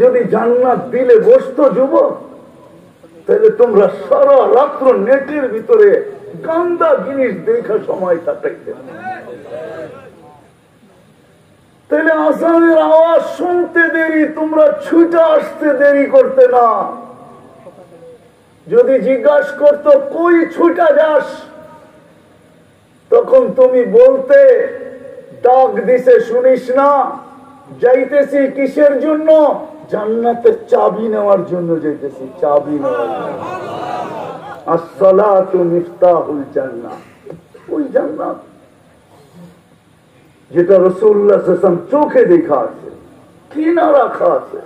যদি জান্নাত দিলে বসতো যুবক, তাহলে তোমরা সারা রাত্র নেটের ভিতরে গান্দা জিনিস দেখা সময় কাটাইতে। তাহলে আসামের আওয়াজ শুনতে দেরি, তোমরা ছুটে আসতে দেরি করতে না। যদি জিজ্ঞাসা করতো কই ছুটা যাস, তখন তুমি বলতে ডাক দিছে শুনিস না, যাইতেছি কিসের জন্য? জান্নাতের চাবি নেওয়ার জন্য যাইতেছি, চাবি নেওয়ার জন্য। আসসালাতু মিফতাহুল জান্নাহ, ওই জান্নাত যেটা রাসূলুল্লাহ সাল্লাল্লাহু আলাইহি ওয়াসাল্লাম চোখে দেখা আছে, কি না রাখা আছে,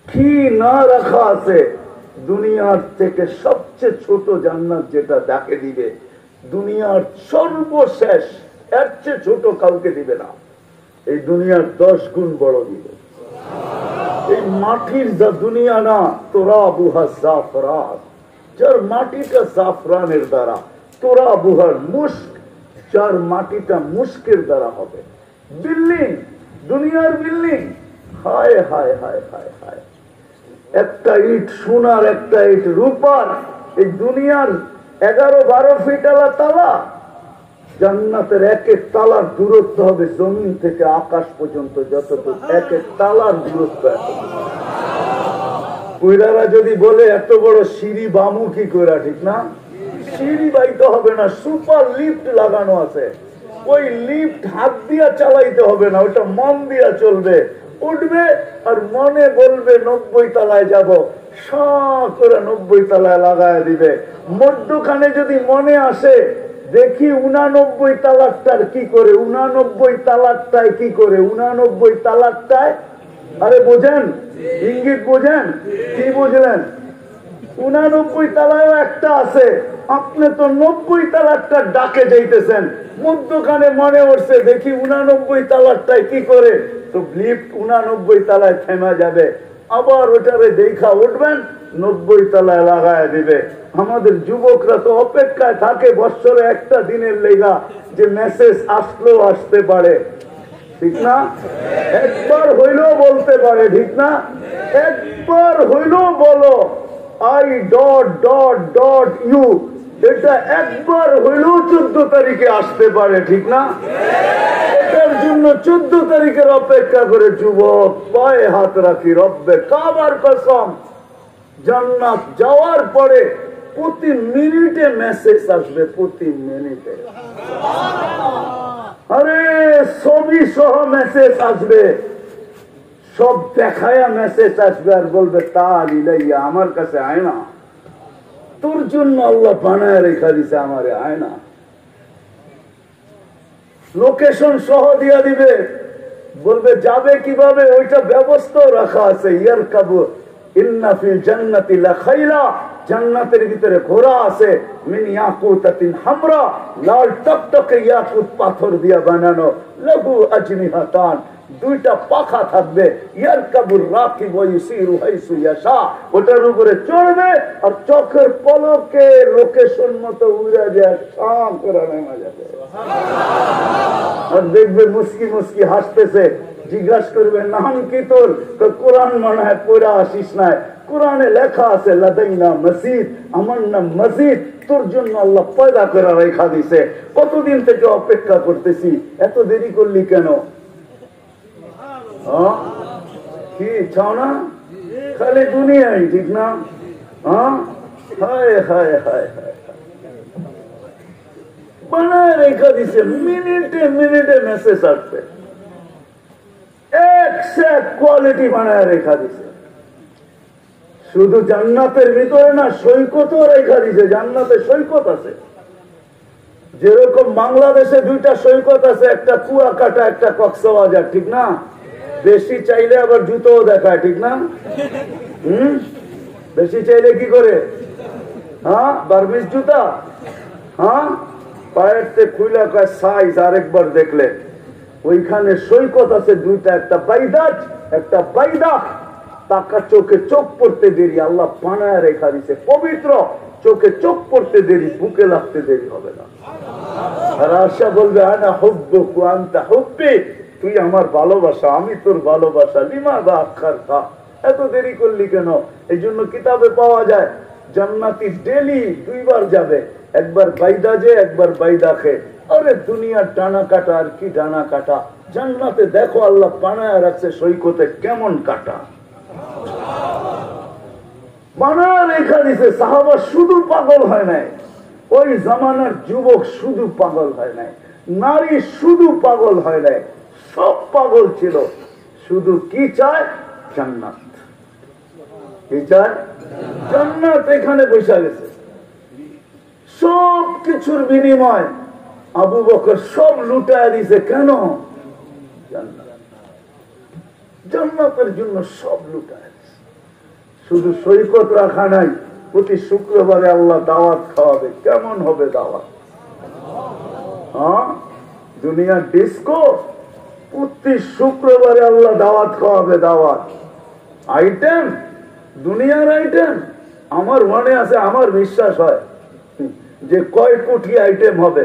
কি না রাখা আছে। দুনিয়ার থেকে সবচেয়ে ছোট জান্নাত যেটা দেখে দিবে, দুনিয়ার সর্বশেষ, এর চেয়ে ছোট কাউকে দিবে না, এই দুনিয়ার 10 গুণ বড় দিবে। এই মাটির যা দুনিয়া না, তোরাবুহা জাফরান, যার মাটিটা জাফরানের দ্বারা, তোরাবুহার মুস্ক, যার মাটিটা মুস্কের দ্বারা হবে। বিল্ডিং, দুনিয়ার বিল্ডিং, হায় হায় হায় হায় হায়, একটা ইট সোনার, একটা ইট রূপার। এই দুনিয়ার 11-12 ফিট আলা তালা, জান্নাতের এক এক তালার দূরত্ব হবে জমিন থেকে আকাশ পর্যন্ত, যতটুকু এক এক তালার দূরত্ব। কইরারা যদি বলে এত বড় সিঁড়ি বামু কি কইরা, ঠিক না? সিঁড়ি বাইতে হবে না, সুপার লিফট লাগানো আছে। ওই লিফট হাত দিয়া চালাইতে হবে না, ওটা মন দিয়া চলবে। উঠবে আর মনে বলবে 90 তলায় যাব, করে 90 তলায় লাগায় দিবে। মধ্যখানে যদি মনে আসে দেখি 89 তালাকটার কি করে, 89 তালাকটায় কি করে, 89 তালাকটায়, আরে বোঝেন ইঙ্গিত, বোঝেন কি বুঝলেন? 89 তালায়ও একটা আছে, আপনি তো 90 তালাকটার ডাকে যাইতেছেন, মধ্যখানে মনে উঠছে দেখি 89 তালাকটায় কি করে, তো লিফট 89 তালায় থেমে যাবে, আবার ওটারে দেখা উঠবেন, 90 তলায় লাগায় দিবে। আমাদের যুবকরা তো অপেক্ষায় থাকে বছরে একটা দিনের লেগা, যে মেসেজ আসলেও আসতে পারে, ঠিক না? একবার হইলেও বলতে পারে, ঠিক না? একবার হইলেও বলো I....U, এটা একবার হইলেও 14 তারিখে আসতে পারে, ঠিক না? এটার জন্য 14 তারিখের অপেক্ষা করে যুবক পায়ে হাত রাখি, রব্বে কাবার কসম, জান্নাত যাওয়ার পরে প্রতি মিনিটে মেসেজ আসবে, প্রতি মিনিটে। আরে ছবি সহ মেসেজ আসবে, সব দেখায়া মেসেজ আসবে, আর বলবে তালিলাইয়া আমার কাছে আয় না, তোর জন্য আল্লাহ বানায় রেখা দিছে, আমারে আয় না। লোকেশন সহ দিয়া দিবে, বলবে যাবে কিভাবে, ওইটা ব্যবস্থা রাখা আছে। ইয়ার কাবু ইন্না ফিল জান্নাতি লাখাইলা, জান্নাতের ভিতরে ঘোড়া আছে, মিন ইয়াকুতাতিন হামরা, লাল টকটকে ইয়াকুত পাথর দিয়া বানানো, লাহু আজনিহাতান, দুইটা পাখা থাকবে, ইয়ার কাবুর রাকিব ওয়া ইউসিরু হাইসু ইয়াশা, ওটার উপরে চড়বে আর চোখের পলকে লোকেশন মতো উড়ে যায়, সাম করে নেমে যাবে। আর দেখবে মুস্কি মুস্কি হাসতেছে, জিজ্ঞাসা করবে নাম কি তোর? কোরআন মনে হয় পড়া আসিস নাই, কোরআনে লেখা আছে লাদাইনা মসজিদ, আমার নাম মসজিদ, তোর জন্য আল্লাহ পয়দা করে রেখা দিছে, কতদিন থেকে অপেক্ষা করতেছি, এত দেরি করলি কেন? কি চাও না? খালি দুনিয়ায়, ঠিক না? হায় হায় হায় হায়, বানায় রেখা দিছে, মিনিটে মিনিটে মেসেজ আসবে, এক কোয়ালিটি বানায় রেখা দিছে। শুধু জান্নাতের ভিতরে না, সৈকতও রেখা দিছে, জান্নাতে সৈকত আছে। যেরকম বাংলাদেশে 2টা সৈকত আছে, একটা কুয়াকাটা, একটা কক্সবাজার, ঠিক না? বেশি চাইলে আবার জুতোও দেখায়, ঠিক না? বেশি চাইলে কি করে? বার্মিজ জুতা, পায়ের খুইলা কয় সাইজ, আরেকবার দেখলে ওইখানে সৈকত আছে 2টা, একটা বাইদাজ, একটা বাইদা। টাকা চোখে চোখ পড়তে দেরি, আল্লাহ বানায় রেখা দিছে, পবিত্র, চোখে চোখ পড়তে দেরি, বুকে লাগতে দেরি হবে না। আর আশা বলবে আনা হুব্বুকা আনতা হুব্বি, তুই আমার ভালোবাসা, আমি তোর ভালোবাসা। লিমাযা আখারতা, এত দেরি করলি কেন? এই জন্য কিতাবে পাওয়া যায় জান্নাতি ডেলি দুইবার যাবে, একবার বাইদা যে, একবার বাইদা খে। আরে দুনিয়ার ডানা কাটা আর কি ডানা কাটা, জান্নাতে দেখো আল্লাহ বানায় রাখছে সৈকতে কেমন কাটা বানায় রেখা দিছে। সাহাবা শুধু পাগল হয় নাই, ওই জামানার যুবক শুধু পাগল হয় নাই, নারী শুধু পাগল হয় নাই, সব পাগল ছিল। শুধু কি চায়? জান্নাত। কি চায়? জান্নাত। এখানে বসে গেছে সব কিছুর বিনিময়। আবু বকর সব লুটায় দিছে। কেন? জান্নাত। জান্নাতের জন্য সব লুটায় দিছে। শুধু সৈকত রাখা নাই, প্রতি শুক্রবারে আল্লাহ দাওয়াত খাওয়াবে। কেমন হবে দাওয়াত? দুনিয়ার ডিস্কো, প্রতি শুক্রবারে আল্লাহ দাওয়াত খাওয়াবে। দাওয়াত আইটেম, দুনিয়ার আইটেম। আমার মনে আছে, আমার বিশ্বাস হয় যে কয় কোটি আইটেম হবে।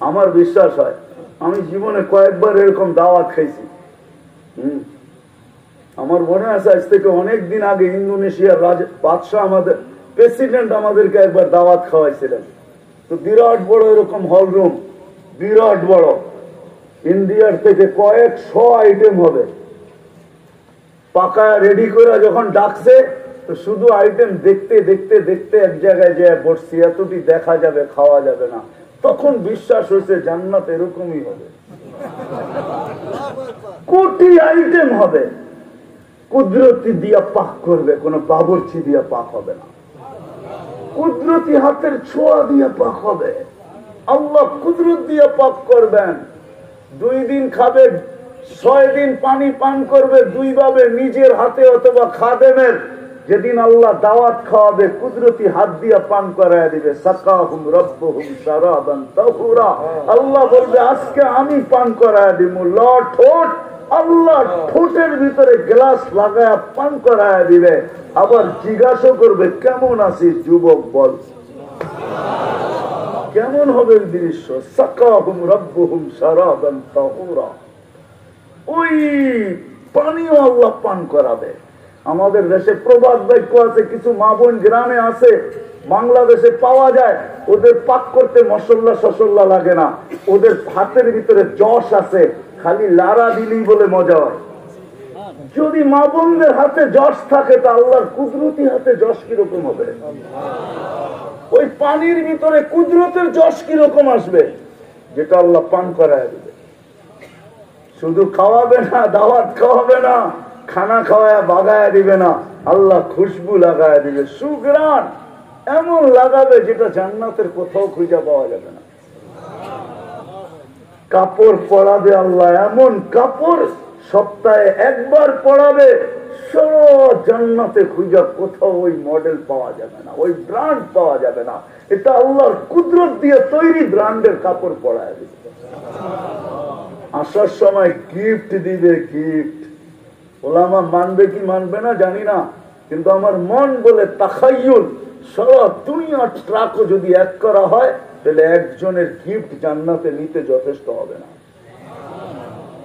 আমার বিশ্বাস হয়, আমি জীবনে কয়েকবার এরকম দাওয়াত খাইছি। আমার মনে আছে আজ থেকে অনেক দিন আগে ইন্দোনেশিয়ার বাদশাহ, আমাদের প্রেসিডেন্ট আমাদেরকে একবার দাওয়াত খাওয়াইছিলেন। তো বিরাট বড় এরকম হল রুম, বিরাট বড়। ইন্ডিয়ার থেকে কয়েকশো আইটেম হবে। পাকায় রেডি করে যখন ডাকছে, তো শুধু আইটেম দেখতে দেখতে দেখতে এক জায়গায় যে বসছি, এতটি দেখা যাবে, খাওয়া যাবে না। তখন বিশ্বাস হয়েছে জান্নাত এরকমই হবে, কোটি আইটেম হবে। কুদরতি দিয়া পাক করবে, কোন বাবুর্চি দিয়া পাক হবে না। কুদরতি হাতের ছোঁয়া দিয়া পাক হবে। আল্লাহ কুদরত দিয়া পাক করবেন। 2 দিন খাবে, 6 দিন পানি পান করবে, 2 ভাবে, নিজের হাতে অথবা খাদেমের। যেদিন আল্লাহ দাওয়াত খাওয়াবে, কুদরতি হাত দিয়া পান করায় দিবে। সাকাহুম রাব্বুহুম শারাবান তাহুরা। আল্লাহ বলবে আজকে আমি পান করায় দিব। ঠোঁট, আল্লাহ ঠোঁটের ভিতরে গ্লাস লাগায় পান করায় দিবে। আবার জিজ্ঞাসা করবে কেমন আছিস যুবক, বল কেমন হবে দৃশ্য। সাকাহুম রাব্বুহুম শারাবান তাহুরা। ওই পানিও আল্লাহ পান করাবে। আমাদের দেশে প্রবাদ বাক্য আছে, কিছু মা বোন গ্রামে আছে, বাংলাদেশে পাওয়া যায়। ওদের পাক করতে মশলা সসল্লা লাগে না, ওদের হাতের ভিতরে যশ আছে, খালি লারা দিলেই বলে মজা হয়। যদি মা বোনদের হাতে যশ থাকে, তা আল্লাহর কুদরতি হাতে যশ কিরকম হবে? ওই পানির ভিতরে কুদরতের যশ কিরকম আসবে? যেটা আল্লাহ পান করায় দিবে। শুধু খাওয়াবে না, দাওয়াত খাওয়াবে না, খানা খাওয়ায় বাগায় দিবে না, আল্লাহ খুশবু লাগায় দিবে, সুঘ্রাণ এমন লাগাবে যেটা জান্নাতের কোথাও খুঁজে পাওয়া যাবে না। কাপড় পরাবে আল্লাহ, এমন কাপড় সপ্তাহে একবার পরাবে, সব জান্নাতে খুঁজে কোথাও ওই মডেল পাওয়া যাবে না, ওই ব্র্যান্ড পাওয়া যাবে না। এটা আল্লাহর কুদরত দিয়ে তৈরি ব্র্যান্ডের কাপড় পরায় দিবে। আসার সময় গিফট দিবে, গিফট। ওলামা মানবে কি মানবে না জানি না, কিন্তু আমার মন বলে তাখায়ুল, সারা দুনিয়ার ট্রাকও যদি এক করা হয়, তাহলে একজনের গিফট জান্নাতে নিতে যথেষ্ট হবে না।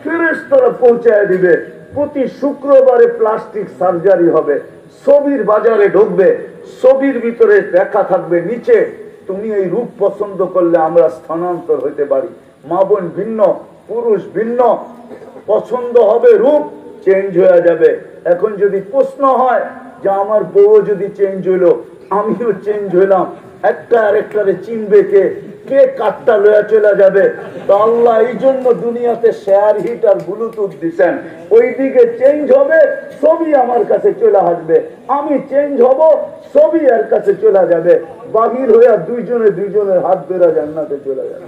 ফেরেশতারা পৌঁছায় দিবে। প্রতি শুক্রবারে প্লাস্টিক সার্জারি হবে, ছবির বাজারে ঢুকবে, ছবির ভিতরে লেখা থাকবে নিচে, তুমি এই রূপ পছন্দ করলে আমরা স্থানান্তর হইতে পারি। মা বোন ভিন্ন, পুরুষ ভিন্ন, পছন্দ হবে, রূপ চেঞ্জ হয়ে যাবে। এখন যদি প্রশ্ন হয় যে আমার বউ যদি চেঞ্জ হইলো, আমিও চেঞ্জ হইলাম, একটা আরেকটারে চিনবে কে? কে কাঠটা লয়া চলে যাবে? তো আল্লাহ এই জন্য দুনিয়াতে শেয়ার হিট আর ব্লুটুথ দিচ্ছেন। ওইদিকে চেঞ্জ হবে, ছবি আমার কাছে চলে আসবে, আমি চেঞ্জ হব, ছবি এর কাছে চলে যাবে, বাহির হইয়া দুইজনের হাত ধরে জান্নাতে চলে যাবে।